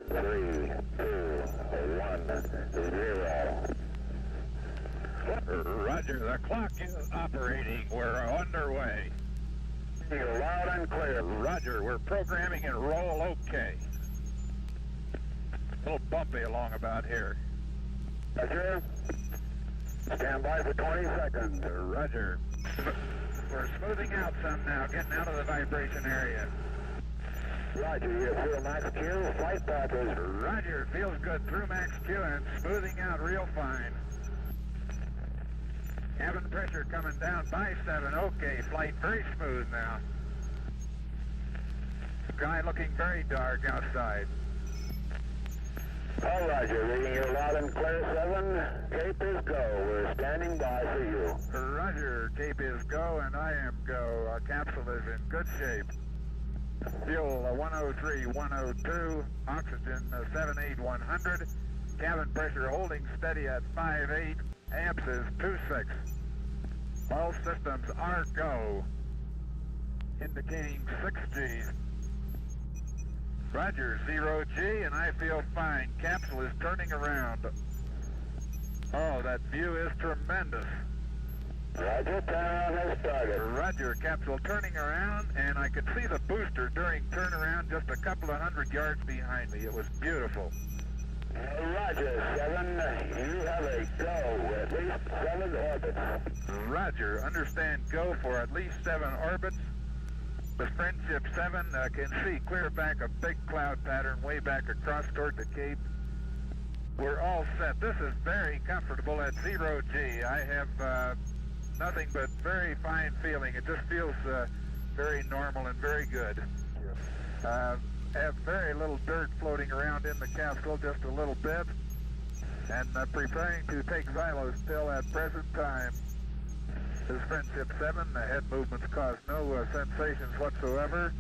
3, 2, 1, 0. Roger, the clock is operating. We're underway. You're loud and clear. Roger, we're programming and roll okay. A little bumpy along about here. Roger. Stand by for 20 seconds. Roger. We're smoothing out some now, getting out of the vibration area. Roger, you feel max Q, flight path is... Roger, feels good through max Q and smoothing out real fine. Cabin pressure coming down by 7, okay, flight very smooth now. Sky looking very dark outside. All Roger, reading you loud and clear 7, Cape is go, we're standing by for you. Roger, Cape is go and I am go. Our capsule is in good shape. Fuel 103, 102, oxygen 78,100, cabin pressure holding steady at 5.8, amps is 2.6. All systems are go, indicating 6 Gs. Roger, 0 G, and I feel fine. Capsule is turning around. Oh, that view is tremendous. Roger, turnaround has started. Roger, capsule turning around, and I could see the booster during turnaround just a couple of 100 yards behind me. It was beautiful. Roger, 7, you have a go, at least 7 orbits. Roger, understand go for at least 7 orbits. The Friendship 7 can see clear back a big cloud pattern way back across toward the Cape. We're all set. This is very comfortable at 0 G. I have nothing but very fine feeling. It just feels very normal and very good. Have very little dirt floating around in the capsule, just a little bit, and preparing to take xylos pill at present time. This Friendship 7, the head movements cause no sensations whatsoever.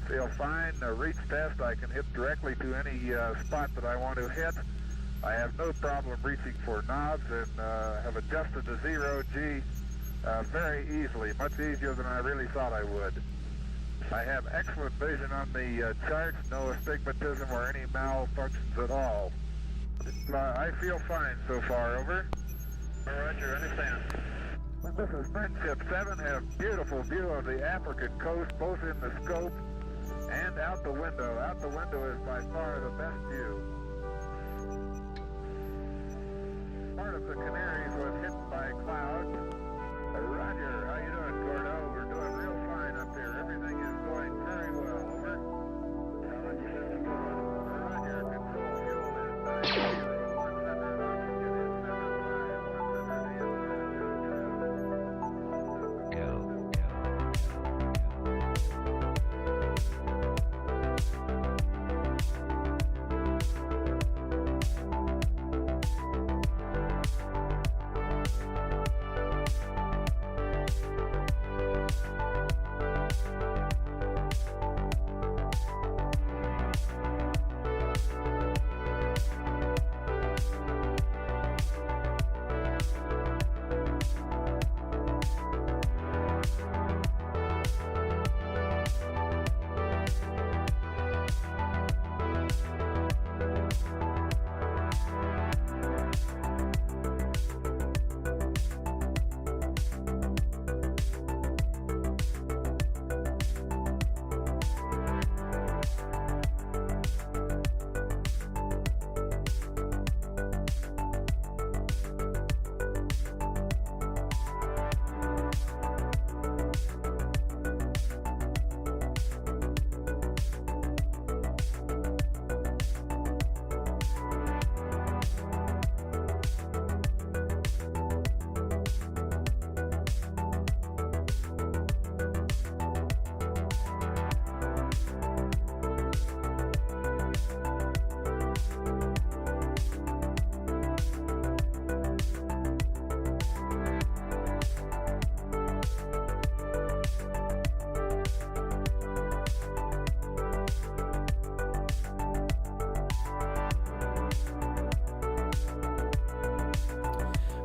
Feel fine. Reach test, I can hit directly to any spot that I want to hit. I have no problem reaching for knobs and have adjusted to 0 G very easily, much easier than I really thought I would. I have excellent vision on the charts, no astigmatism or any malfunctions at all. I feel fine so far, over. Roger, understand. This is Friendship 7, have beautiful view of the African coast, both in the scope and out the window. Out the window is by far the best view. Part of the Canaries was hit by clouds. Roger, how you doing, Gordo? We're doing real fine up here. Everything is going very well, over. Roger, control fuel is 90, 100, oxygen is 75, 100 Go.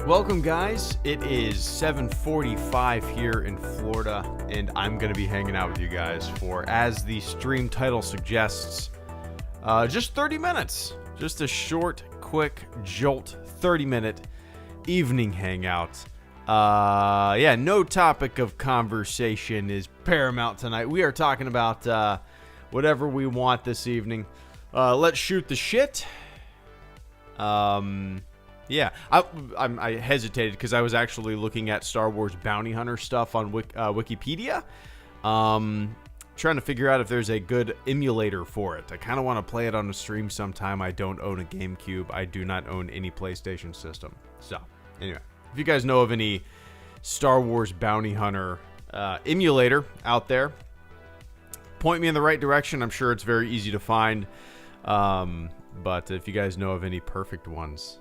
Welcome, guys. It is 7:45 here in Florida, and I'm going to be hanging out with you guys for, as the stream title suggests, just 30 minutes. Just a short, quick jolt, 30-minute evening hangout. No topic of conversation is paramount tonight. We are talking about whatever we want this evening. Let's shoot the shit. I hesitated because I was actually looking at Star Wars Bounty Hunter stuff on Wikipedia. Trying to figure out if there's a good emulator for it. I kind of want to play it on a stream sometime. I don't own a GameCube. I do not own any PlayStation system. So, anyway, if you guys know of any Star Wars Bounty Hunter emulator out there, point me in the right direction. I'm sure it's very easy to find. But if you guys know of any perfect ones,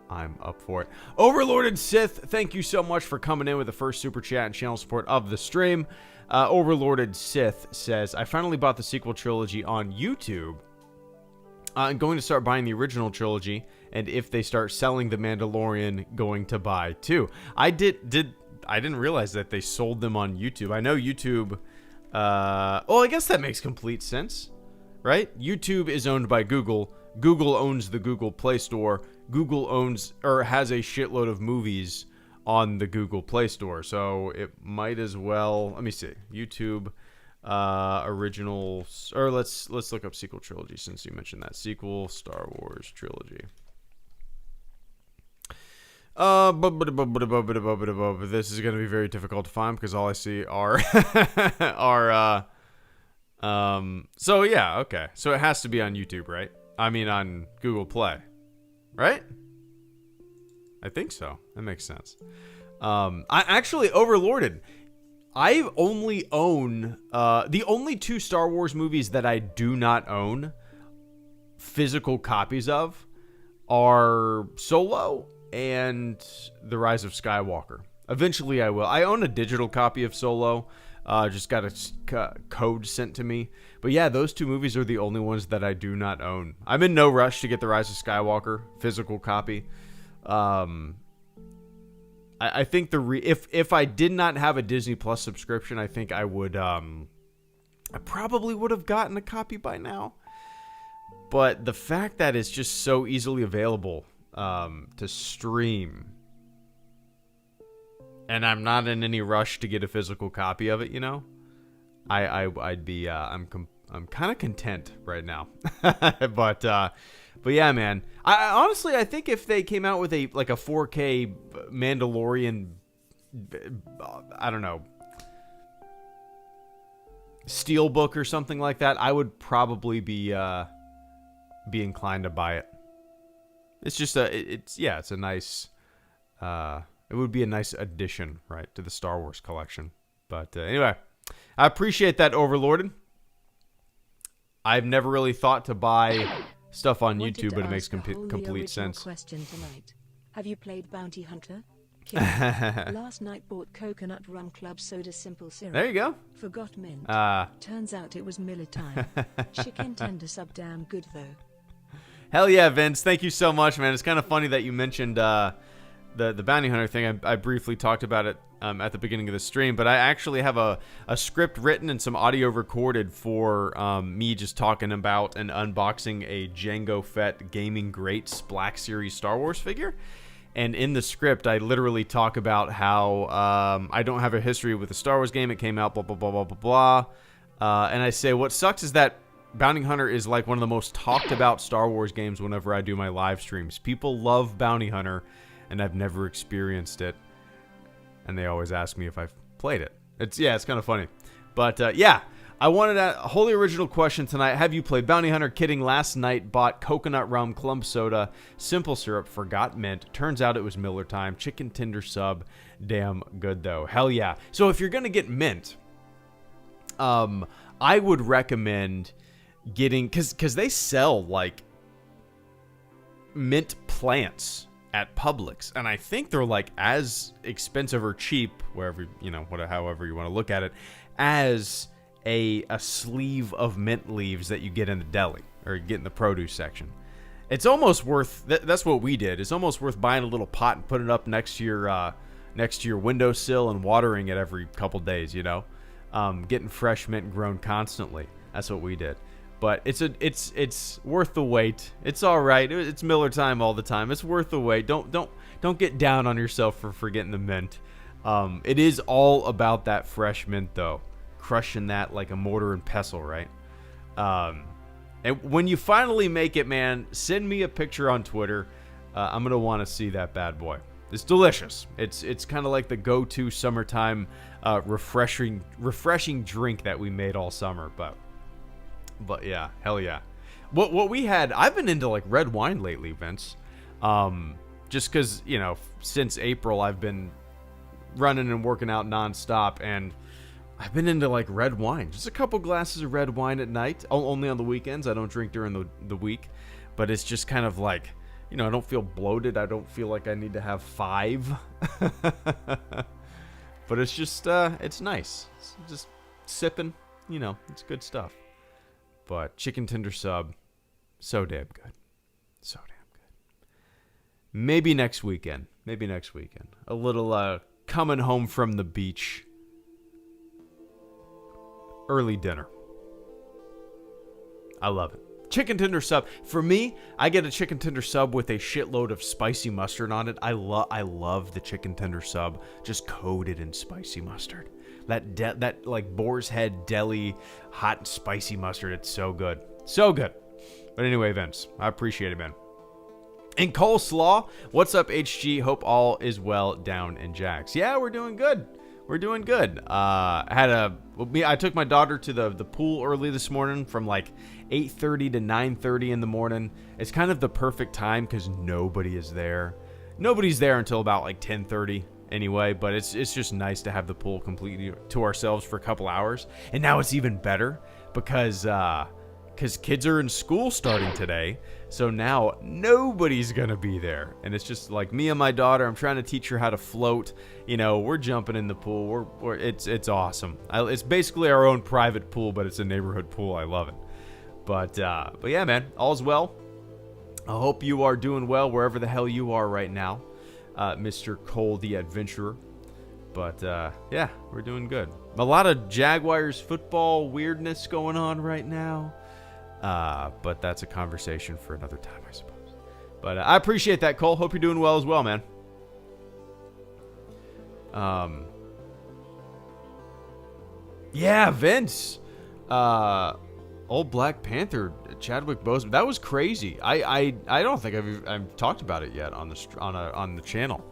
I'm up for it. Overlorded Sith, thank you so much for coming in with the first super chat and channel support of the stream. Overlorded Sith says, I finally bought the sequel trilogy on YouTube. I'm going to start buying the original trilogy, and if they start selling The Mandalorian, going to buy too. I didn't realize that they sold them on YouTube. I know YouTube, I guess that makes complete sense, right? YouTube is owned by Google. Google owns the Google Play Store. Google owns or has a shitload of movies on the Google Play Store, so it might as well. Let me see. YouTube originals, or let's look up sequel trilogy since you mentioned that. Sequel Star Wars trilogy. This is going to be very difficult to find because all I see are so yeah, okay. So it has to be on YouTube, right? I mean on Google Play. Right? I think so. That makes sense. I actually overlorded. I only own the only two Star Wars movies that I do not own physical copies of are Solo and The Rise of Skywalker. Eventually I will. I own a digital copy of Solo. Just got a code sent to me. But yeah, those two movies are the only ones that I do not own. I'm in no rush to get The Rise of Skywalker physical copy. I think if I did not have a Disney Plus subscription, I think I would I probably would have gotten a copy by now. But the fact that it's just so easily available to stream, and I'm not in any rush to get a physical copy of it, you know, I'd be I'm kind of content right now. But yeah, man. I honestly, I think if they came out with a 4K Mandalorian, I don't know, steelbook or something like that, I would probably be inclined to buy it. It's just it's a nice, it would be a nice addition, right, to the Star Wars collection. But anyway, I appreciate that, Overlorded. I've never really thought to buy stuff on YouTube, but it makes complete sense. Question tonight. Have you played Bounty Hunter? Last night bought coconut rum club soda simple syrup. There you go. Forgot mint. Turns out it was Miller time. Chicken tender sub damn good though. Hell yeah, Vince. Thank you so much, man. It's kind of funny that you mentioned the Bounty Hunter thing. I briefly talked about it at the beginning of the stream, but I actually have a script written and some audio recorded for me just talking about and unboxing a Jango Fett Gaming Greats Black Series Star Wars figure. And in the script, I literally talk about how I don't have a history with the Star Wars game. It came out, blah, blah, blah, blah, blah, blah. And I say, what sucks is that Bounty Hunter is like one of the most talked about Star Wars games whenever I do my live streams. People love Bounty Hunter, and I've never experienced it. And they always ask me if I've played it. It's kind of funny. But yeah, I wanted a wholly original question tonight. Have you played Bounty Hunter? Kidding. Last night bought coconut rum club soda, simple syrup, forgot mint. Turns out it was Miller time. Chicken tender sub, damn good though. Hell yeah. So if you're gonna get mint, I would recommend getting, because they sell like mint plants at Publix, and I think they're like as expensive or cheap, wherever, however you want to look at it, as a sleeve of mint leaves that you get in the deli or you get in the produce section. It's almost worth. That's what we did. It's almost worth buying a little pot and putting it up next to your windowsill and watering it every couple days. You know, getting fresh mint grown constantly. That's what we did. But it's worth the wait. It's all right. It's Miller time all the time. It's worth the wait. Don't get down on yourself for forgetting the mint. It is all about that fresh mint though, crushing that like a mortar and pestle, right? And when you finally make it, man, send me a picture on Twitter. I'm gonna want to see that bad boy. It's delicious. It's kind of like the go-to summertime refreshing drink that we made all summer. But yeah, hell yeah. What we had, I've been into like red wine lately, Vince. Just because, you know, since April I've been running and working out nonstop, and I've been into like red wine. Just a couple glasses of red wine at night. Only on the weekends. I don't drink during the week. But it's just kind of like, you know, I don't feel bloated. I don't feel like I need to have 5. But it's just, it's nice. It's just sipping, you know, it's good stuff. But chicken tender sub, so damn good. So damn good. Maybe next weekend. A little coming home from the beach. Early dinner. I love it. Chicken tender sub. For me, I get a chicken tender sub with a shitload of spicy mustard on it. I love the chicken tender sub just coated in spicy mustard. That like Boar's Head deli hot and spicy mustard. It's so good. So good. But anyway, Vince, I appreciate it, man. And coleslaw, what's up, HG? Hope all is well down in Jax. Yeah, we're doing good. I took my daughter to the pool early this morning from like 8:30 to 9:30 in the morning. It's kind of the perfect time because nobody is there. Nobody's there until about like 10:30 anyway, but it's just nice to have the pool completely to ourselves for a couple hours. And now it's even better because kids are in school starting today. So now nobody's going to be there. And it's just like me and my daughter. I'm trying to teach her how to float. You know, we're jumping in the pool. It's awesome. It's basically our own private pool, but it's a neighborhood pool. I love it. But yeah, man, all's well. I hope you are doing well wherever the hell you are right now, Mr. Cole the Adventurer. But yeah, we're doing good. A lot of Jaguars football weirdness going on right now. But that's a conversation for another time, I suppose. But I appreciate that, Cole. Hope you're doing well as well, man. Yeah, Vince. Old Black Panther, Chadwick Boseman. That was crazy. I don't think I've talked about it yet on the channel.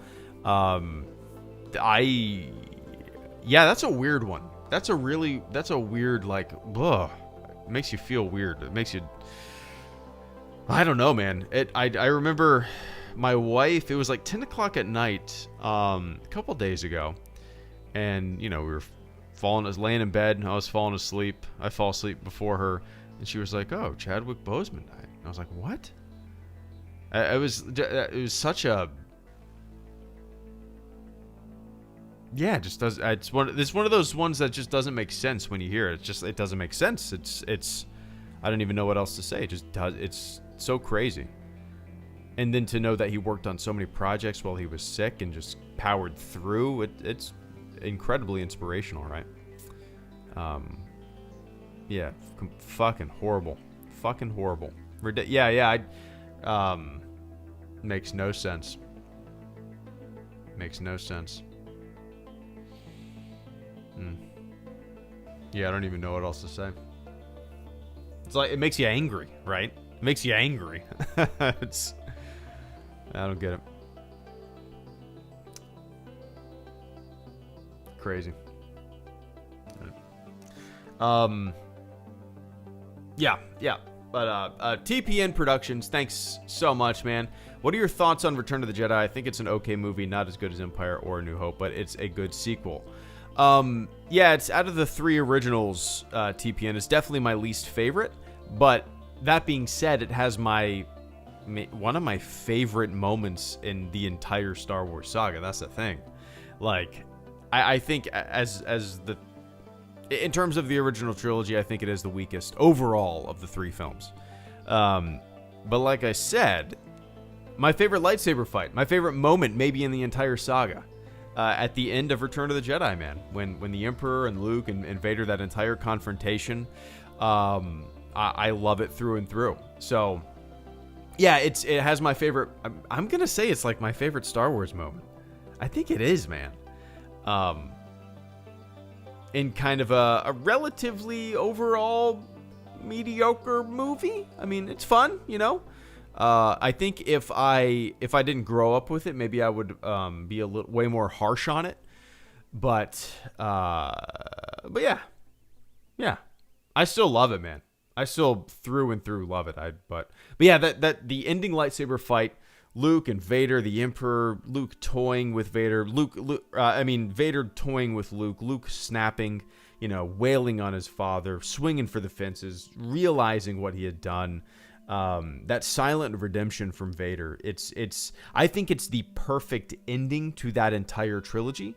Yeah, that's a weird one. That's a weird, like, ugh. It makes you feel weird. It makes you, I don't know, man. I remember my wife, it was like 10 o'clock at night a couple days ago, and you know, we were laying in bed, and I was falling asleep. I fall asleep before her, and she was like, "Oh, Chadwick Boseman died." And I was like, "What?" It was such a, yeah, it just does. It's one of those ones that just doesn't make sense when you hear it. It doesn't make sense. It's I don't even know what else to say. It just does. It's so crazy. And then to know that he worked on so many projects while he was sick and just powered through, it's incredibly inspirational, right? Yeah, fucking horrible. Yeah. Makes no sense. Yeah, I don't even know what else to say. It's like, it makes you angry, right? It makes you angry. I don't get it. Crazy. Yeah. But TPN Productions, thanks so much, man. What are your thoughts on Return of the Jedi? I think it's an okay movie, not as good as Empire or A New Hope, but it's a good sequel. Yeah, it's out of the 3 originals, TPN is definitely my least favorite, but that being said, it has one of my favorite moments in the entire Star Wars saga. That's the thing. Like, I think in terms of the original trilogy, I think it is the weakest overall of the 3 films. But like I said, my favorite lightsaber fight, my favorite moment maybe in the entire saga, at the end of Return of the Jedi, man. When the Emperor and Luke and Vader, that entire confrontation, I love it through and through. So, yeah, it has my favorite. I'm going to say it's like my favorite Star Wars moment. I think it is, man. In kind of a relatively overall mediocre movie. I mean, it's fun, you know. I think if I didn't grow up with it, maybe I would be a little way more harsh on it. But yeah, I still love it, man. I still through and through love it. But yeah, that the ending lightsaber fight, Luke and Vader, the Emperor, Luke toying with Vader, Vader toying with Luke, Luke snapping, wailing on his father, swinging for the fences, realizing what he had done. That silent redemption from Vader. I think it's the perfect ending to that entire trilogy.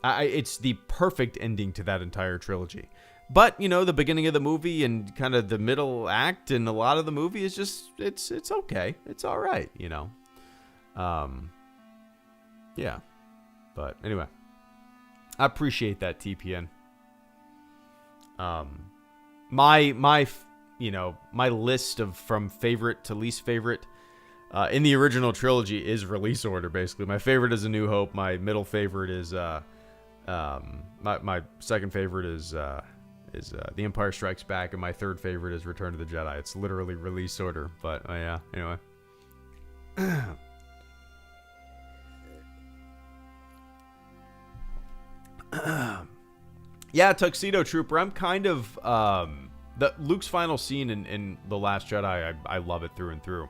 It's the perfect ending to that entire trilogy. But, the beginning of the movie and kind of the middle act and a lot of the movie is just, it's okay. It's all right, Yeah. But anyway, I appreciate that, TPN. My list of from favorite to least favorite in the original trilogy is release order, basically. My favorite is A New Hope. My middle favorite is my second favorite is The Empire Strikes Back, and my third favorite is Return of the Jedi. It's literally release order, but yeah, anyway. Yeah, Tuxedo Trooper. I'm kind of Luke's final scene in The Last Jedi. I love it through and through.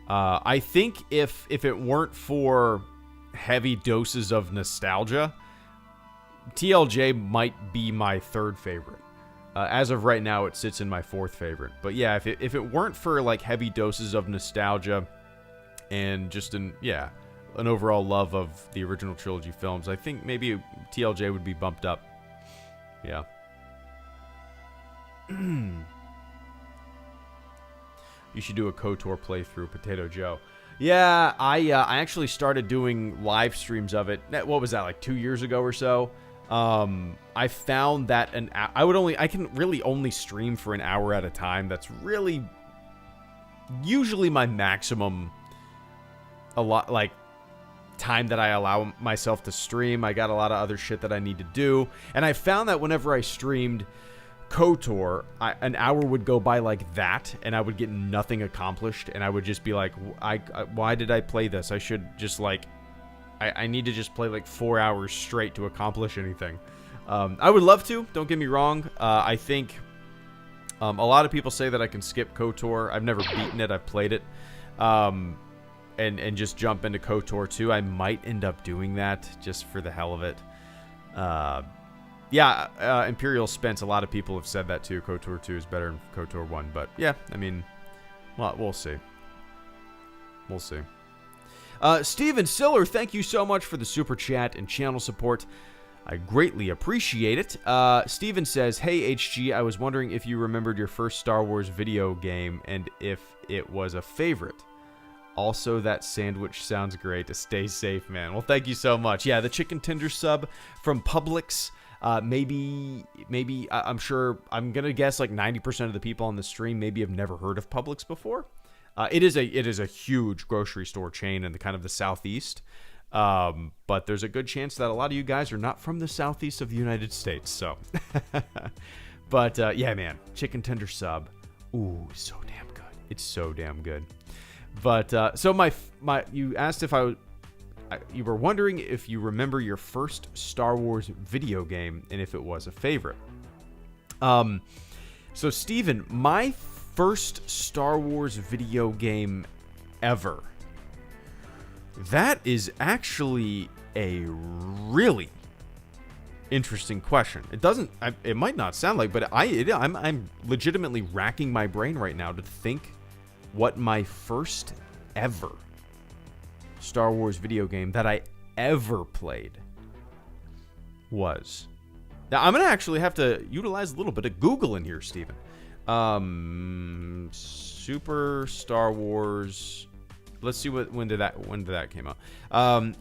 I think if it weren't for heavy doses of nostalgia, TLJ might be my third favorite. As of right now, it sits in my fourth favorite. But yeah, if it weren't for like heavy doses of nostalgia and just an overall love of the original trilogy films, I think maybe TLJ would be bumped up. Yeah. You should do a KOTOR playthrough, Potato Joe. Yeah, I actually started doing live streams of it. What was that, like 2 years ago or so? I found that I can really only stream for an hour at a time. That's really usually my maximum time that I allow myself to stream. I got a lot of other shit that I need to do. And I found that whenever I streamed KOTOR, an hour would go by like that, and I would get nothing accomplished, and I would just be like, why did I play this? I should just I need to just play like 4 hours straight to accomplish anything. I would love to, don't get me wrong. I think a lot of people say that I can skip KOTOR. I've never beaten it, I've played it. And just jump into KOTOR 2. I might end up doing that just for the hell of it. Imperial Spence, a lot of people have said that too. KOTOR 2 is better than KOTOR 1. But yeah, I mean, well, we'll see. We'll see. Steven Siller, thank you so much for the super chat and channel support. I greatly appreciate it. Steven says, hey HG, I was wondering if you remembered your first Star Wars video game and if it was a favorite. Also, that sandwich sounds great. Stay safe, man. Well, thank you so much. Yeah, the chicken tender sub from Publix. Maybe I'm sure, I'm going to guess like 90% of the people on the stream maybe have never heard of Publix before. It is a huge grocery store chain in the kind of the southeast. But there's a good chance that a lot of you guys are not from the southeast of the United States. So, but yeah, man, chicken tender sub. Ooh, so damn good. It's so damn good. But so you asked if you were wondering if you remember your first Star Wars video game and if it was a favorite. So Steven, my first Star Wars video game ever. That is actually a really interesting question. It might not sound like, but I'm legitimately racking my brain right now to think what my first ever Star Wars video game that I ever played was. Now, I'm going to actually have to utilize a little bit of Google in here, Steven. Super Star Wars. Let's see when did that came out.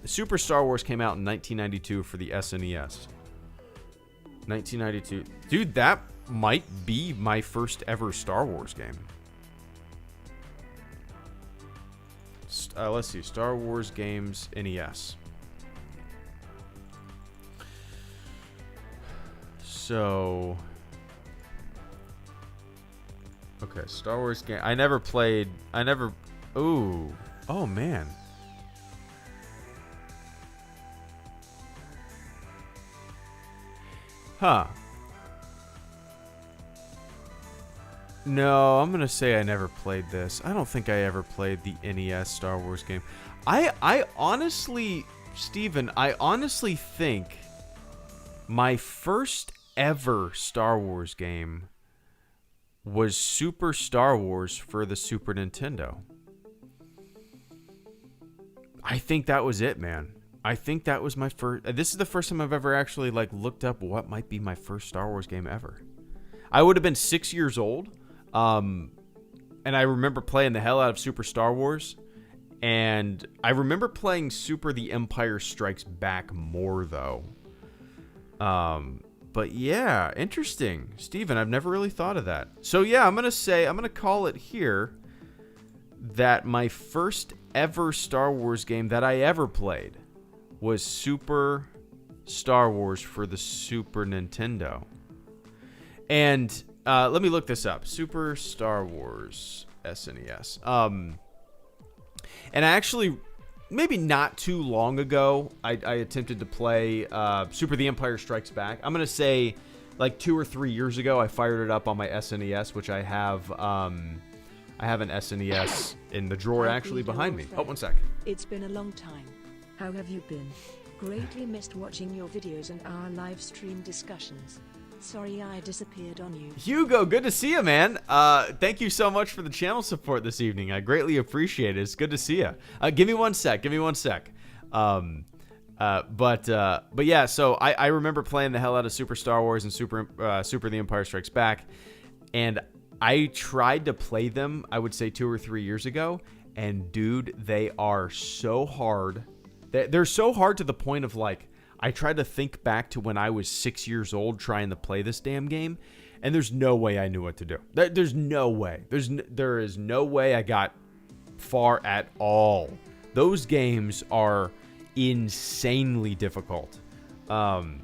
Super Star Wars came out in 1992 for the SNES. 1992. Dude, that might be my first ever Star Wars game. Let's see. Star Wars games NES. So, okay, Star Wars game. I never played. Ooh. Oh, man. Huh. No, I'm going to say I never played this. I don't think I ever played the NES Star Wars game. I honestly, Steven, I honestly think my first ever Star Wars game was Super Star Wars for the Super Nintendo. I think that was it, man. I think that was my first. This is the first time I've ever actually like looked up what might be my first Star Wars game ever. I would have been 6 years old, and I remember playing the hell out of Super Star Wars, and I remember playing Super The Empire Strikes Back more though. But yeah, interesting, Steven. I've never really thought of that. So yeah, I'm gonna call it here that my first ever Star Wars game that I ever played was Super Star Wars for the Super Nintendo. And let me look this up. Super Star Wars SNES. And I actually, maybe not too long ago, I attempted to play Super The Empire Strikes Back. I'm going to say like 2 or 3 years ago, I fired it up on my SNES, which I have an SNES in the drawer actually behind me. Oh, 1 sec. It's been a long time. How have you been? Greatly missed watching your videos and our live stream discussions. Sorry I disappeared on you. Hugo, good to see you, man. Thank you so much for the channel support this evening. I greatly appreciate it. It's good to see you. Give me 1 sec. But yeah, so I remember playing the hell out of Super Star Wars and Super The Empire Strikes Back, and I tried to play them, I would say 2 or 3 years ago, and dude, they are so hard. They're so hard to the point of like, I tried to think back to when I was 6 years old trying to play this damn game, and there's no way I knew what to do. There's no way. There is no way I got far at all. Those games are insanely difficult. Yeah,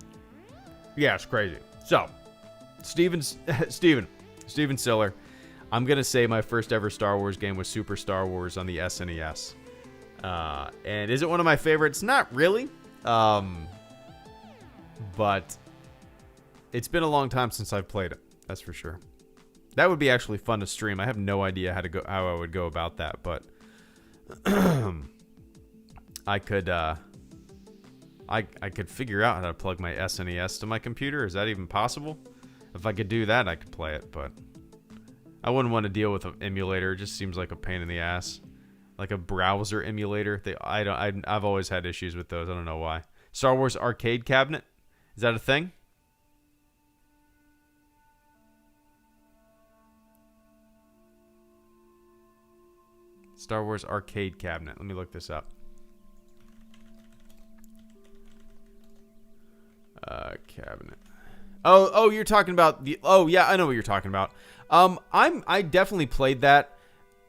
it's crazy. So, Steven Siller, I'm gonna say my first ever Star Wars game was Super Star Wars on the SNES. And is it one of my favorites? Not really. But it's been a long time since I've played it. That's for sure. That would be actually fun to stream. I have no idea how I would go about that, but I could figure out how to plug my SNES to my computer. Is that even possible? If I could do that, I could play it, but I wouldn't want to deal with an emulator. It just seems like a pain in the ass. Like a browser emulator. I've always had issues with those. I don't know why. Star Wars arcade cabinet. Is that a thing? Star Wars arcade cabinet. Let me look this up. Cabinet. Oh, you're talking about the. Oh, yeah, I know what you're talking about. I definitely played that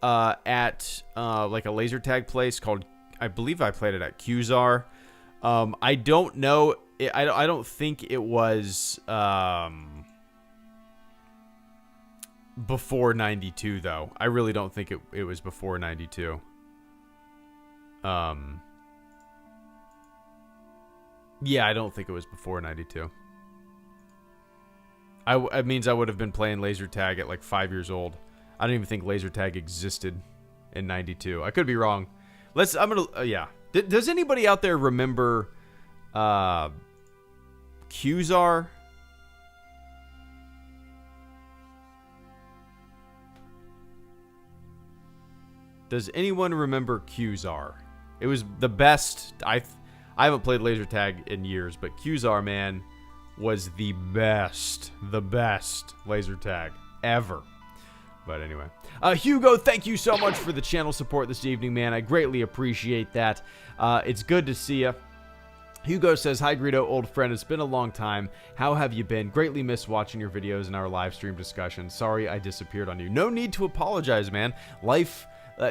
at like a laser tag place called. I believe I played it at Qzar. I don't know. I don't think it was before 92 though. I really don't think it was before 92. Yeah, I don't think it was before 92. It means I would have been playing laser tag at like 5 years old. I don't even think laser tag existed in 92. I could be wrong. Yeah. Does anybody out there remember Qzar? Does anyone remember Qzar? It was the best. I haven't played laser tag in years, but Qzar, man, was the best laser tag ever. But anyway. Hugo, thank you so much for the channel support this evening, man. I greatly appreciate that. It's good to see you. Hugo says, hi, Greedo, old friend. It's been a long time. How have you been? Greatly miss watching your videos and our live stream discussion. Sorry I disappeared on you. No need to apologize, man. Life,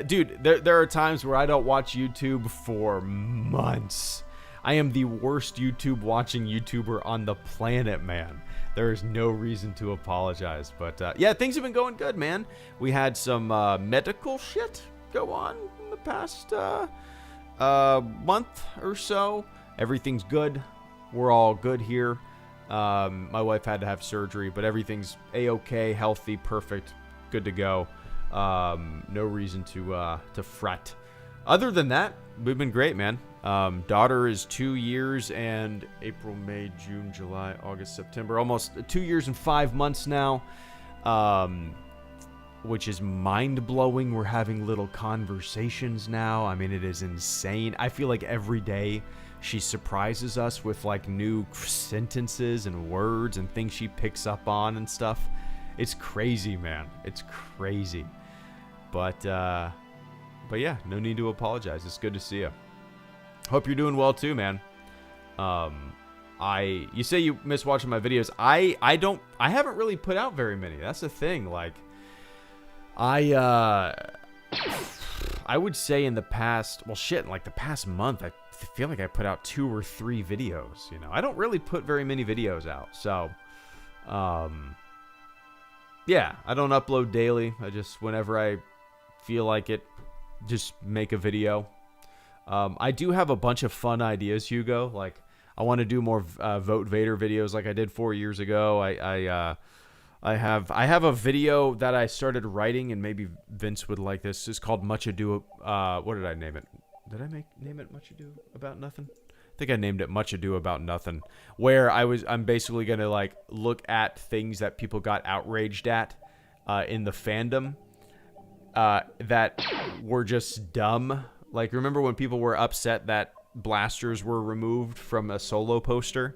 dude, there are times where I don't watch YouTube for months. I am the worst YouTube watching YouTuber on the planet, man. There is no reason to apologize. But yeah, things have been going good, man. We had some medical shit go on in the past month or so. Everything's good. We're all good here. My wife had to have surgery, but everything's a-okay, healthy, perfect, good to go. No reason to fret. Other than that, we've been great, man. Daughter is 2 years and April, May, June, July, August, September. Almost 2 years and 5 months now, which is mind-blowing. We're having little conversations now. I mean, it is insane. I feel like every day she surprises us with like new sentences and words and things she picks up on and stuff. It's crazy, man. It's crazy. But yeah, no need to apologize. It's good to see you. Hope you're doing well too, man. You say you miss watching my videos. I haven't really put out very many. That's the thing. Like, I would say in the past, well, shit, like the past month, I feel like I put out 2 or 3 videos. You know, I don't really put very many videos out. So, yeah, I don't upload daily. I just, whenever I feel like it, just make a video. I do have a bunch of fun ideas, Hugo. Like, I want to do more Vote Vader videos like I did 4 years ago. I have a video that I started writing, and maybe Vince would like this. It's called Much Ado. What did I name it? Did I name it Much Ado About Nothing? I think I named it Much Ado About Nothing. Where I'm basically gonna like look at things that people got outraged at in the fandom that were just dumb. Like, remember when people were upset that blasters were removed from a Solo poster? Do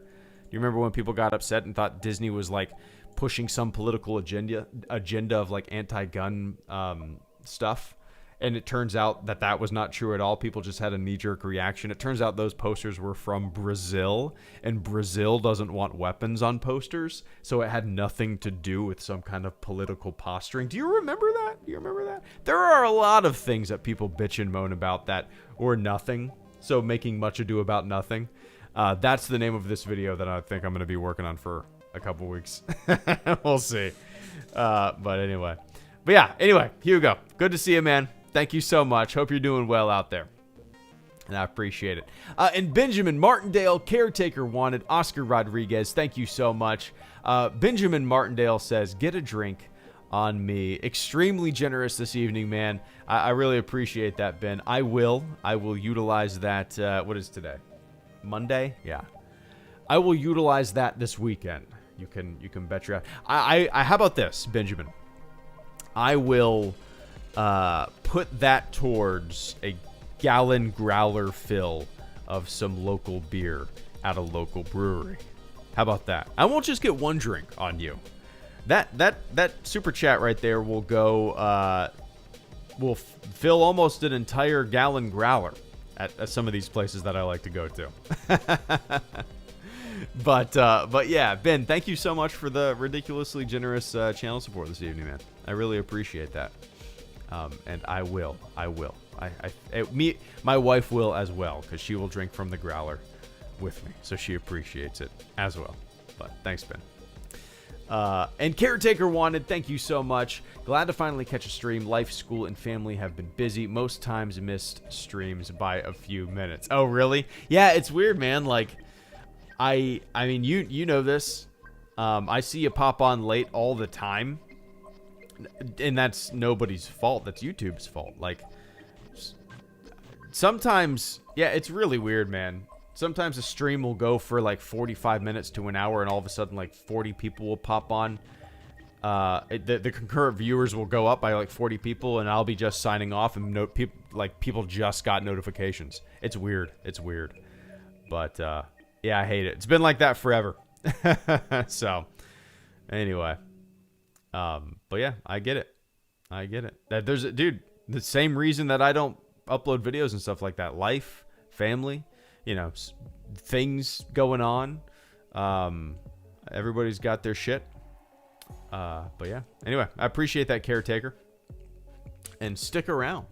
you remember when people got upset and thought Disney was like pushing some political agenda of like anti-gun stuff? And it turns out that that was not true at all. People just had a knee-jerk reaction. It turns out those posters were from Brazil, and Brazil doesn't want weapons on posters, so it had nothing to do with some kind of political posturing. Do you remember that? There are a lot of things that people bitch and moan about that were nothing, so making much ado about nothing. That's the name of this video that I think I'm going to be working on for a couple weeks. We'll see. But anyway. But yeah, anyway, Hugo, good to see you, man. Thank you so much. Hope you're doing well out there. And I appreciate it. And Benjamin Martindale, Caretaker Wanted, Oscar Rodriguez, thank you so much. Benjamin Martindale says, get a drink on me. Extremely generous this evening, man. I really appreciate that, Ben. I will utilize that. What is today? Monday? Yeah. I will utilize that this weekend. You can bet your ass. How about this, Benjamin? I will put that towards a gallon growler fill of some local beer at a local brewery. How about that? I won't just get one drink on you. That super chat right there will go will fill almost an entire gallon growler at some of these places that I like to go to. But yeah, Ben, thank you so much for the ridiculously generous channel support this evening, man. I really appreciate that. And I will. My wife will as well, because she will drink from the growler with me, so she appreciates it as well. But thanks, Ben. And Caretaker Wanted, thank you so much. Glad to finally catch a stream. Life, school, and family have been busy. Most times missed streams by a few minutes. Oh, really? Yeah, it's weird, man. Like, I mean, you know this. I see you pop on late all the time. And that's nobody's fault. That's YouTube's fault. Like, sometimes, yeah, it's really weird, man. Sometimes a stream will go for like 45 minutes to an hour, and all of a sudden, like 40 people will pop on. The concurrent viewers will go up by like 40 people, and I'll be just signing off, and people just got notifications. It's weird. But yeah, I hate it. It's been like that forever. So, anyway. But yeah, I get it. I get it. Dude, the same reason that I don't upload videos and stuff like that. Life, family, things going on. Everybody's got their shit. But yeah. Anyway, I appreciate that, caretaker. And stick around.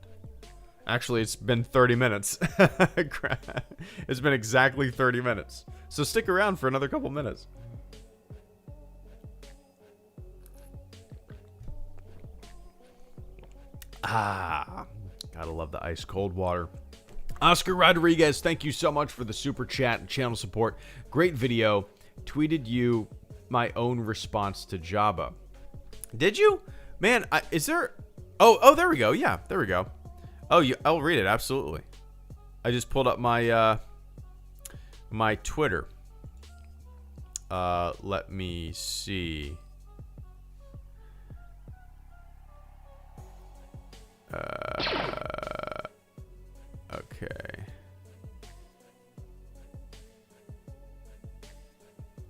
Actually, it's been 30 minutes. It's been exactly 30 minutes. So stick around for another couple minutes. Gotta love the ice cold water. Oscar Rodriguez, thank you so much for the super chat and channel support. Great video. Tweeted you my own response to Jabba. Did you? Man, is there... Oh, there we go. Yeah, there we go. Oh, I'll read it. Absolutely. I just pulled up my my Twitter. Let me see. Okay.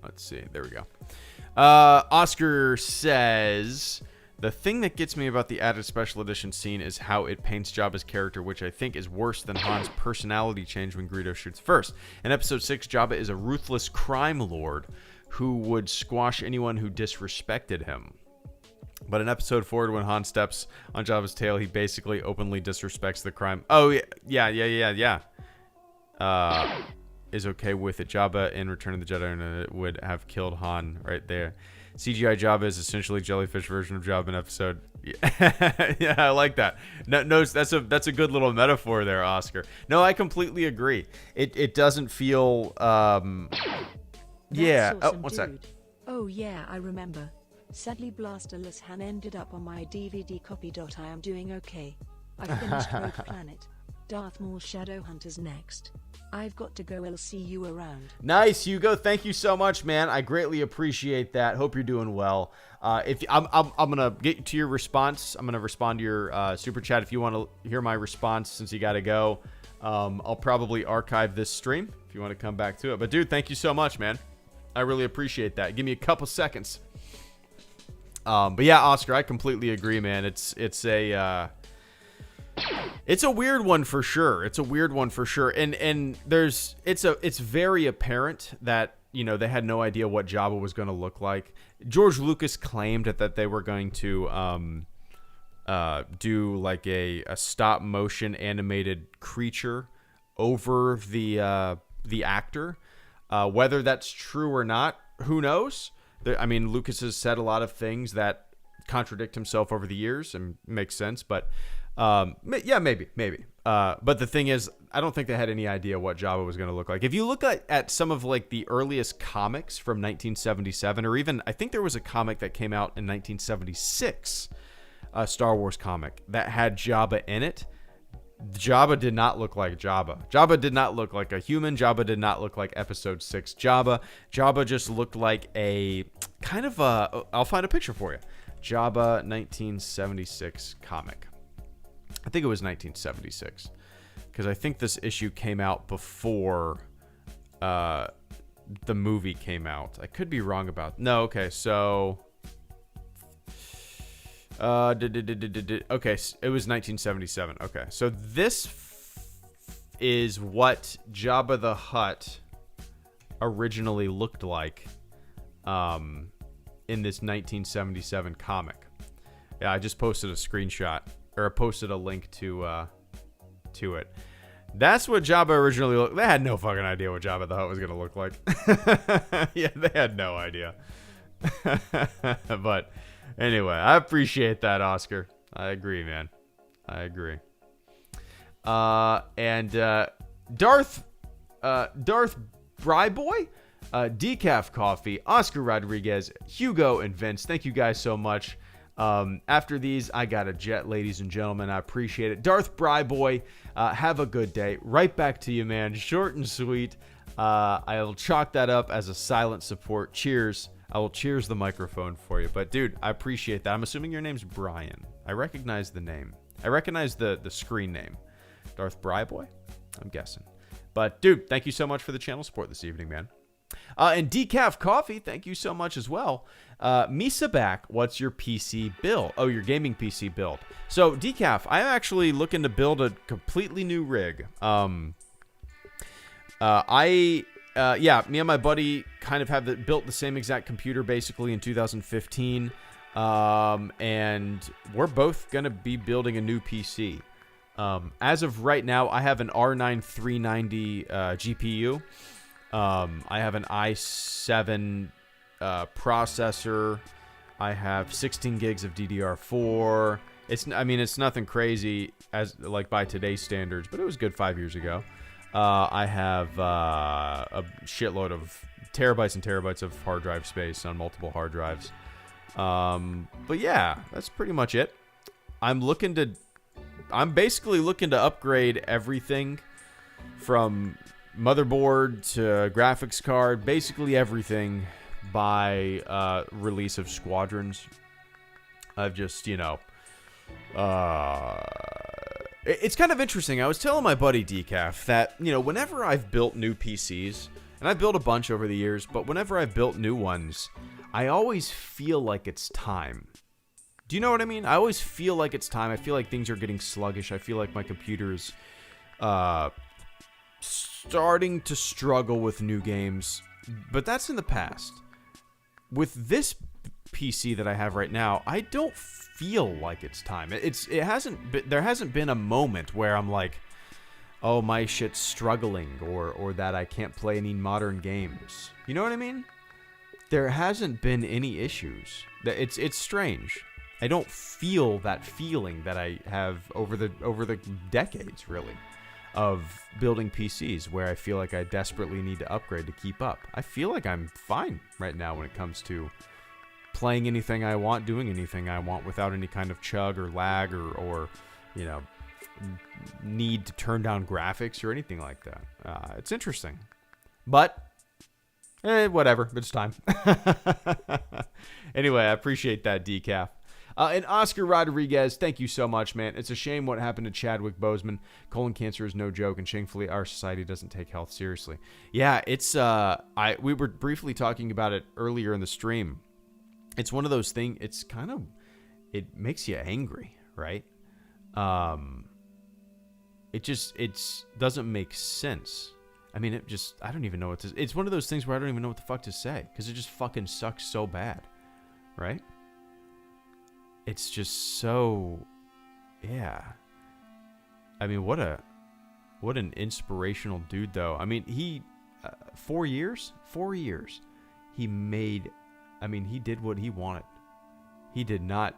Let's see. There we go. Oscar says, the thing that gets me about the added special edition scene is how it paints Jabba's character, which I think is worse than Han's personality change when Greedo shoots first. In episode 6, Jabba is a ruthless crime lord who would squash anyone who disrespected him. But in episode 4, when Han steps on Jabba's tail, he basically openly disrespects the crime. Oh, yeah. Is okay with it. Jabba in Return of the Jedi would have killed Han right there. CGI Jabba is essentially jellyfish version of Jabba in episode. Yeah, I like that. No, that's a good little metaphor there, Oscar. No, I completely agree. It doesn't feel yeah. That's awesome, oh, what's dude. that? Oh yeah, I remember. Sadly, Blasterless Han ended up on my DVD copy. I am doing okay. I finished Rogue Planet. Darth Maul Shadowhunters next. I've got to go. I'll see you around. Nice, Hugo. Thank you so much, man. I greatly appreciate that. Hope you're doing well. If I'm gonna get to your response, I'm gonna respond to your super chat. If you want to hear my response, since you got to go, I'll probably archive this stream if you want to come back to it. But dude, thank you so much, man. I really appreciate that. Give me a couple seconds. But yeah, Oscar, I completely agree, man. It's a weird one for sure. It's a weird one for sure. And it's very apparent that, they had no idea what Jabba was going to look like. George Lucas claimed that they were going to do like a stop motion animated creature over the actor. Whether that's true or not, who knows? Lucas has said a lot of things that contradict himself over the years and makes sense, but yeah, maybe. But the thing is, I don't think they had any idea what Jabba was going to look like. If you look at some of like the earliest comics from 1977, or even I think there was a comic that came out in 1976, a Star Wars comic that had Jabba in it. Jabba did not look like Jabba. Jabba did not look like a human. Jabba did not look like episode 6 Jabba. Jabba just looked like a kind of a, I'll find a picture for you. Jabba 1976 comic. I think it was 1976 because I think this issue came out before the movie came out. I could be wrong about. No, okay, so okay, it was 1977. Okay, so this is what Jabba the Hutt originally looked like in this 1977 comic. Yeah, I just posted a screenshot, or I posted a link to it. That's what Jabba originally looked. They had no fucking idea what Jabba the Hutt was gonna look like. Yeah, they had no idea. But anyway, I appreciate that, Oscar. I agree, man. I agree. And Darth Bryboy, Decaf Coffee, Oscar Rodriguez, Hugo, and Vince. Thank you guys so much. After these, I got a jet, ladies and gentlemen. I appreciate it. Darth Bryboy, have a good day. Right back to you, man. Short and sweet. I'll chalk that up as a silent support. Cheers. I will cheers the microphone for you. But, dude, I appreciate that. I'm assuming your name's Brian. I recognize the name. I recognize the screen name. Darth Bryboy? I'm guessing. But, dude, thank you so much for the channel support this evening, man. And Decaf Coffee, thank you so much as well. Misa back, what's your PC build? Oh, your gaming PC build. So, Decaf, I'm actually looking to build a completely new rig. Me and my buddy kind of have built the same exact computer basically in 2015. And we're both going to be building a new PC. As of right now, I have an R9 390 GPU. I have an i7 processor. I have 16 gigs of DDR4. It's nothing crazy as like by today's standards, but it was good 5 years ago. I have a shitload of terabytes and terabytes of hard drive space on multiple hard drives. But yeah, that's pretty much it. I'm basically looking to upgrade everything from motherboard to graphics card, basically everything by release of Squadrons. I've just, it's kind of interesting. I was telling my buddy Decaf that, whenever I've built new PCs, and I've built a bunch over the years, but whenever I've built new ones, I always feel like it's time. Do you know what I mean? I always feel like it's time. I feel like things are getting sluggish. I feel like my computer's starting to struggle with new games. But that's in the past. With this PC that I have right now, I don't feel like it's time. There hasn't been a moment where I'm like, oh, my shit's struggling, or that I can't play any modern games. You know what I mean? There hasn't been any issues. It's strange. I don't feel that feeling that I have over the decades, really, of building PCs, where I feel like I desperately need to upgrade to keep up. I feel like I'm fine right now when it comes to playing anything I want, doing anything I want without any kind of chug or lag or need to turn down graphics or anything like that. It's interesting. But whatever. It's time. Anyway, I appreciate that, Decaf. And Oscar Rodriguez, thank you so much, man. It's a shame what happened to Chadwick Boseman. Colon cancer is no joke, and shamefully, our society doesn't take health seriously. Yeah, it's we were briefly talking about it earlier in the stream. It's one of those things. It makes you angry, right? It doesn't make sense. I mean, I don't even know what to. It's one of those things where I don't even know what the fuck to say, because it just fucking sucks so bad, right? It's just so, yeah. I mean, what an inspirational dude, though. I mean, he 4 years, he did what he wanted. He did not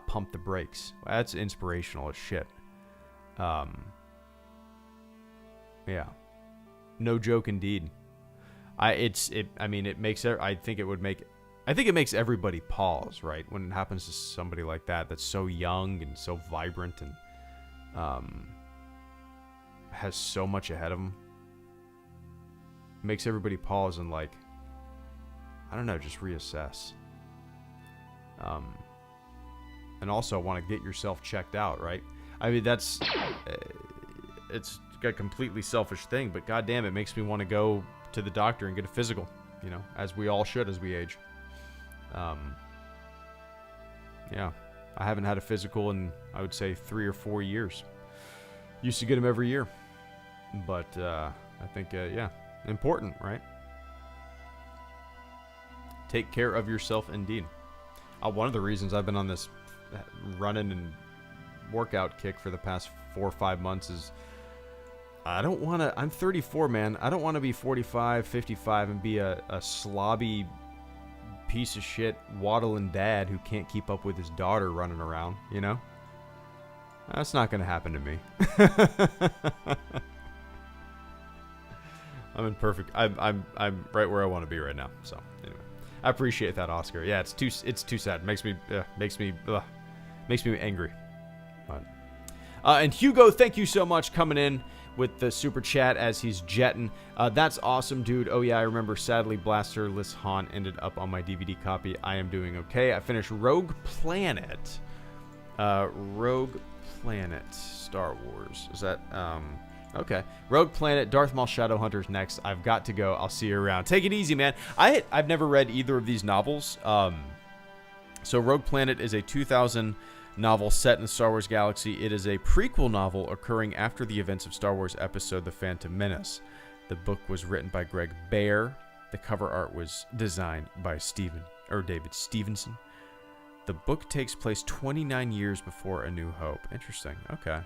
pump the brakes. That's inspirational as shit. Yeah. No joke indeed. I think it makes everybody pause, right? When it happens to somebody like that's so young and so vibrant and has so much ahead of them. It makes everybody pause and I don't know, just reassess. And also want to get yourself checked out, right? I mean, it's a completely selfish thing, but goddamn, it makes me want to go to the doctor and get a physical, as we all should as we age. Yeah, I haven't had a physical in, I would say, 3 or 4 years. Used to get them every year, but I think, important, right? Take care of yourself, indeed. One of the reasons I've been on this running and workout kick for the past 4 or 5 months is I'm 34, man. I don't want to be 45, 55 and be a slobby piece of shit waddling dad who can't keep up with his daughter running around, That's not going to happen to me. I'm right where I want to be right now. So, anyway. I appreciate that, Oscar. Yeah, it's too sad. Makes me angry. But, and Hugo, thank you so much coming in with the super chat as he's jetting. That's awesome, dude. Oh yeah, I remember. Sadly, Blasterless Han ended up on my DVD copy. I am doing okay. I finished Rogue Planet. Star Wars. Is that Okay. Rogue Planet, Darth Maul Shadowhunters next. I've got to go. I'll see you around. Take it easy, man. I've never read either of these novels. So Rogue Planet is a 2000 novel set in the Star Wars galaxy. It is a prequel novel occurring after the events of Star Wars episode The Phantom Menace. The book was written by Greg Bear. The cover art was designed by David Stevenson. The book takes place 29 years before A New Hope. Interesting. Okay.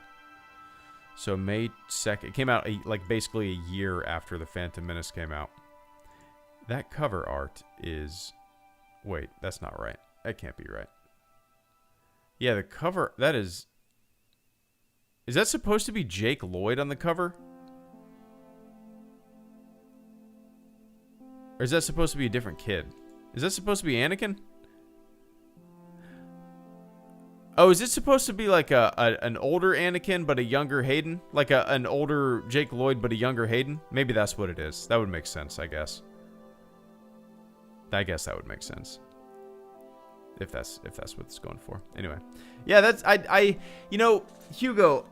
So May 2nd, it came out basically a year after The Phantom Menace came out. That cover art is, wait, that's not right. That can't be right. Yeah, the cover, is that supposed to be Jake Lloyd on the cover? Or is that supposed to be a different kid? Is that supposed to be Anakin? Oh, is it supposed to be like an older Anakin but a younger Hayden? Like an older Jake Lloyd but a younger Hayden? Maybe that's what it is. That would make sense, I guess. I guess that would make sense. If that's what it's going for. Anyway. Yeah, that's Hugo,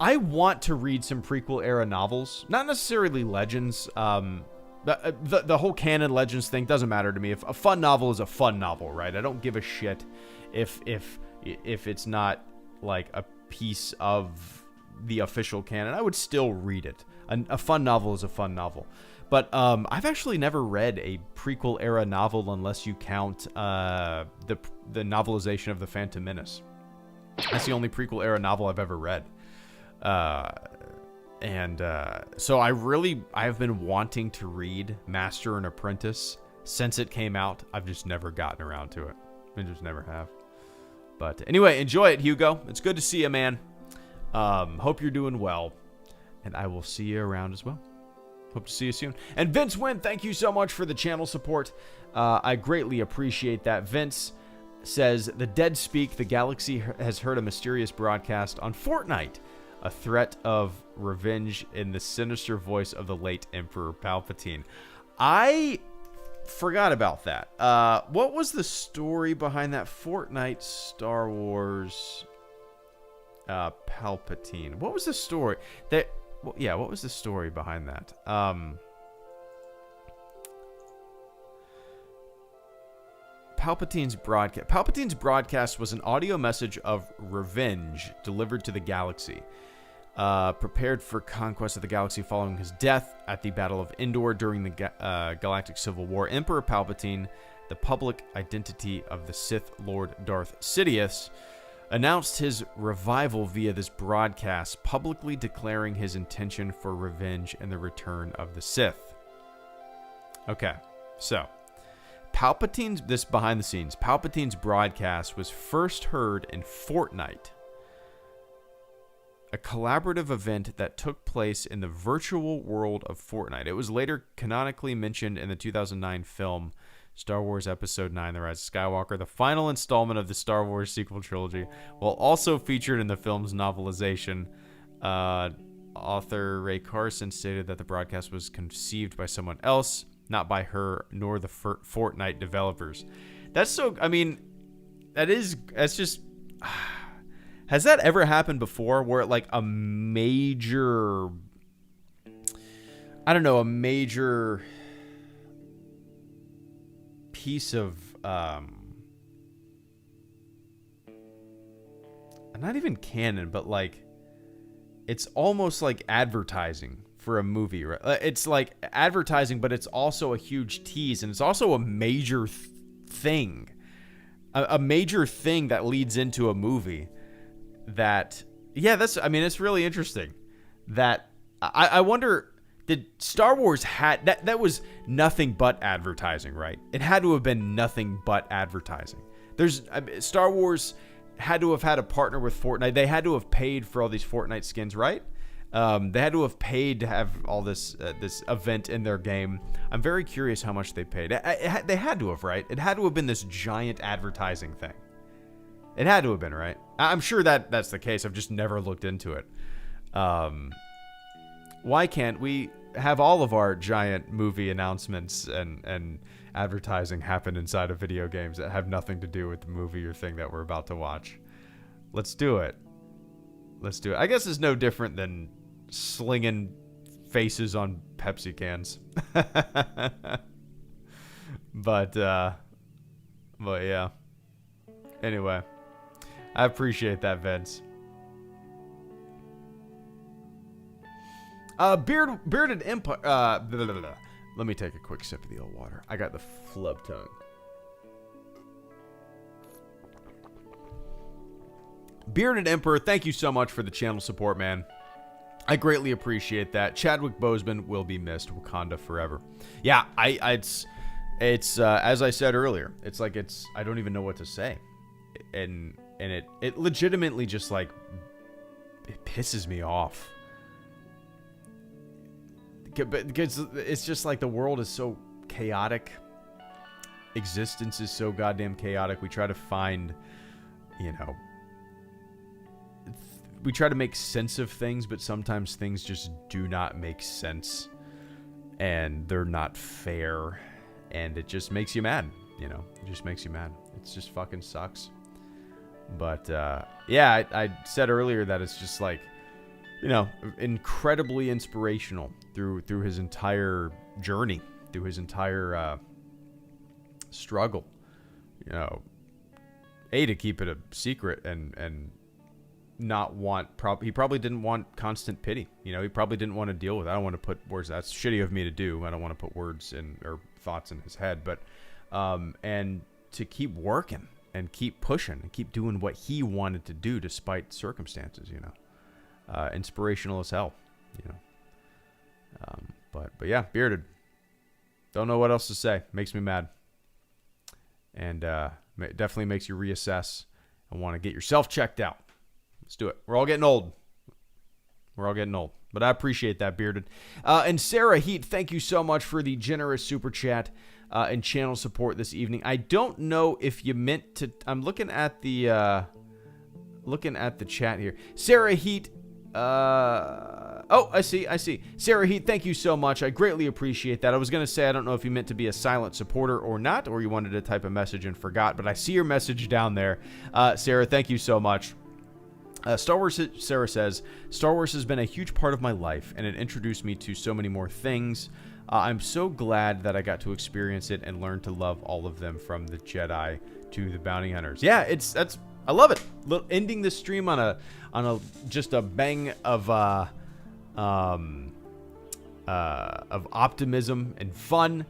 I want to read some prequel era novels, not necessarily Legends. The whole canon Legends thing doesn't matter to me. If a fun novel is a fun novel, right? I don't give a shit if it's not like a piece of the official canon. I would still read it. A fun novel is a fun novel. But I've actually never read a prequel era novel unless you count the novelization of The Phantom Menace. That's the only prequel era novel I've ever read. So I've been wanting to read Master and Apprentice since it came out. I've just never gotten around to it. I just never have. But anyway, enjoy it, Hugo. It's good to see you, man. Hope you're doing well. And I will see you around as well. Hope to see you soon. And Vince Wynn, thank you so much for the channel support. I greatly appreciate that. Vince says, the dead speak. The galaxy has heard a mysterious broadcast on Fortnite. A threat of revenge in the sinister voice of the late Emperor Palpatine. I forgot about that. What was the story behind that Fortnite Star Wars Palpatine? What was the story? What was the story behind that? Palpatine's broadcast was an audio message of revenge delivered to the galaxy. Prepared for conquest of the galaxy following his death at the Battle of Endor during the Galactic Civil War, Emperor Palpatine, the public identity of the Sith Lord Darth Sidious, announced his revival via this broadcast, publicly declaring his intention for revenge and the return of the Sith. Okay, so this behind the scenes, Palpatine's broadcast was first heard in Fortnite, a collaborative event that took place in the virtual world of Fortnite. It was later canonically mentioned in the 2009 film Star Wars Episode 9, The Rise of Skywalker, the final installment of the Star Wars sequel trilogy, while also featured in the film's novelization. Author Ray Carson stated that the broadcast was conceived by someone else, not by her nor the Fortnite developers. That's just... Has that ever happened before where like a major piece of not even canon, but like it's almost like advertising for a movie, right? It's like advertising, but it's also a huge tease, and it's also a major thing, a major thing that leads into a movie. It's really interesting. That I wonder, did Star Wars had that was nothing but advertising, right? It had to have been nothing but advertising. Star Wars had to have had a partner with Fortnite. They had to have paid for all these Fortnite skins, right? They had to have paid to have all this event in their game. I'm very curious how much they paid. They had to have, right? It had to have been this giant advertising thing. It had to have been, right? I'm sure that's the case. I've just never looked into it. Why can't we have all of our giant movie announcements and advertising happen inside of video games that have nothing to do with the movie or thing that we're about to watch? Let's do it. Let's do it. I guess it's no different than slinging faces on Pepsi cans. But yeah. Anyway, I appreciate that, Vince. Bearded Empire. Blah, blah, blah, blah. Let me take a quick sip of the old water. I got the flub tongue. Bearded Emperor, thank you so much for the channel support, man. I greatly appreciate that. Chadwick Boseman will be missed. Wakanda forever. Yeah, it's as I said earlier. It's like I don't even know what to say, and it legitimately just like it pisses me off. Because it's just like the world is so chaotic. Existence is so goddamn chaotic. We try to find, we try to make sense of things, but sometimes things just do not make sense. And they're not fair. And it just makes you mad, It just makes you mad. It just fucking sucks. But, yeah, I said earlier that it's just like, incredibly inspirational through his entire journey, through his entire struggle. To keep it a secret and not want. He probably didn't want constant pity. He probably didn't want to deal with it. I don't want to put words. That's shitty of me to do. I don't want to put words or thoughts in his head. But and to keep working and keep pushing and keep doing what he wanted to do despite circumstances. Inspirational as hell, but yeah, Bearded. Don't know what else to say. Makes me mad, and definitely makes you reassess and want to get yourself checked out. Let's do it. We're all getting old. But I appreciate that, Bearded. And Sarah Heat, thank you so much for the generous super chat and channel support this evening. I don't know if you meant to. I'm looking at the chat here. Sarah Heat. I see. Sarah Heat, thank you so much. I greatly appreciate that. I was going to say, I don't know if you meant to be a silent supporter or not, or you wanted to type a message and forgot, but I see your message down there. Sarah, thank you so much. Sarah says, Star Wars has been a huge part of my life, and it introduced me to so many more things. I'm so glad that I got to experience it and learn to love all of them, from the Jedi to the bounty hunters. Yeah, I love it. Ending the stream on a just a bang of optimism and fun.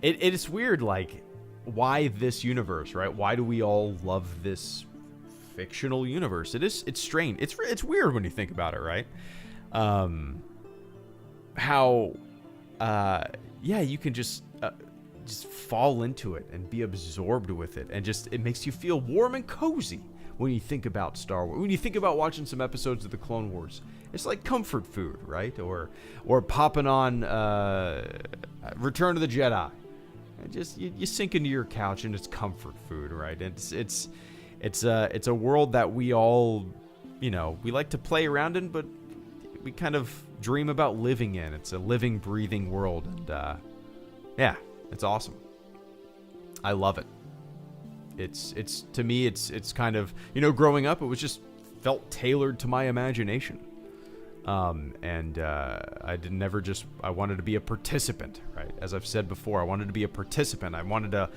It is weird, like, why this universe, right? Why do we all love this fictional universe? It's strange. It's weird when you think about it, right? You can just fall into it and be absorbed with it, and it makes you feel warm and cozy when you think about Star Wars. When you think about watching some episodes of the Clone Wars, it's like comfort food, right? Or popping on Return of the Jedi. And just you sink into your couch and it's comfort food, right? And it's a world that we all, we like to play around in, but we kind of dream about living in. It's a living, breathing world, and yeah, it's awesome. I love it. It's to me, it's kind of, growing up, it was just felt tailored to my imagination. I wanted to be a participant, right? As I've said before, I wanted to be a participant. I wanted to,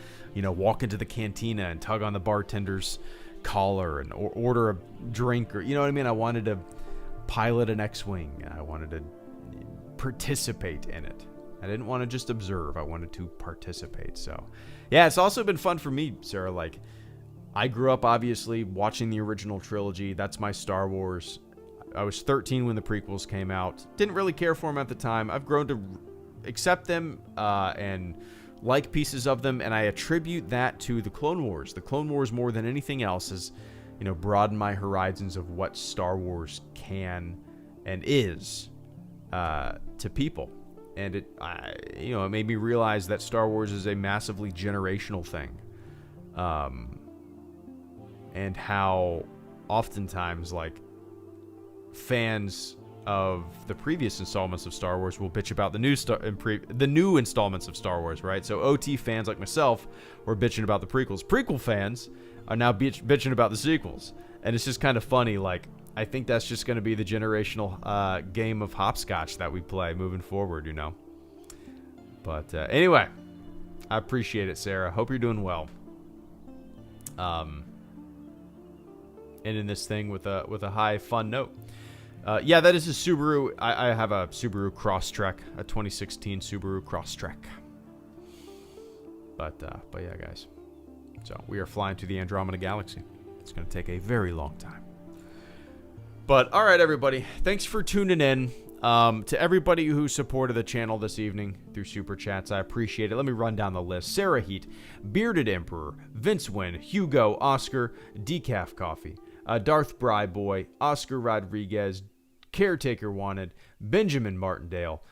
walk into the cantina and tug on the bartender's collar and order a drink, or, what I mean? I wanted to pilot an X-Wing. I wanted to participate in it. I didn't want to just observe. I wanted to participate. So, yeah, it's also been fun for me, Sarah. Like, I grew up, obviously, watching the original trilogy. That's my Star Wars. I was 13 when the prequels came out. Didn't really care for them at the time. I've grown to accept them and like pieces of them, and I attribute that to the Clone Wars. The Clone Wars, more than anything else, has, broadened my horizons of what Star Wars can and is to people. And it made me realize that Star Wars is a massively generational thing. And how oftentimes, like, fans of the previous installments of Star Wars will bitch about the new installments of Star Wars, right? So OT fans like myself were bitching about the prequels. Prequel fans are now bitching about the sequels. And it's just kind of funny. Like, I think that's just going to be the generational game of hopscotch that we play moving forward, you know. But anyway, I appreciate it, Sarah. Hope you're doing well. Ending this thing with a high fun note. Yeah, that is a Subaru. I have a Subaru Crosstrek, a 2016 Subaru Crosstrek. But yeah, guys. So we are flying to the Andromeda Galaxy. It's going to take a very long time. But all right, everybody. Thanks for tuning in. To everybody who supported the channel this evening through Super Chats, I appreciate it. Let me run down the list. Sarah Heat, Bearded Emperor, Vince Wynn, Hugo, Oscar, Decaf Coffee, Darth Boy, Oscar Rodriguez, Caretaker Wanted, Benjamin Martindale,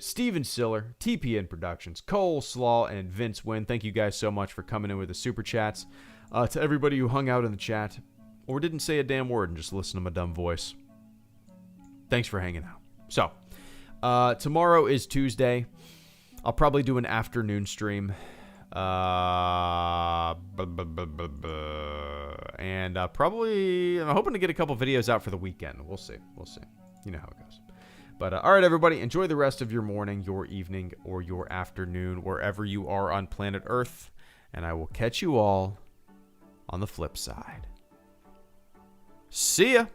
Steven Siller, TPN Productions, Cole Slaw, and Vince Wynn. Thank you guys so much for coming in with the Super Chats. To everybody who hung out in the chat or didn't say a damn word and just listened to my dumb voice, thanks for hanging out. So, tomorrow is Tuesday. I'll probably do an afternoon stream. And probably, I'm hoping to get a couple videos out for the weekend. We'll see. You know how it goes. But, all right, everybody. Enjoy the rest of your morning, your evening, or your afternoon, wherever you are on planet Earth. And I will catch you all on the flip side. See ya.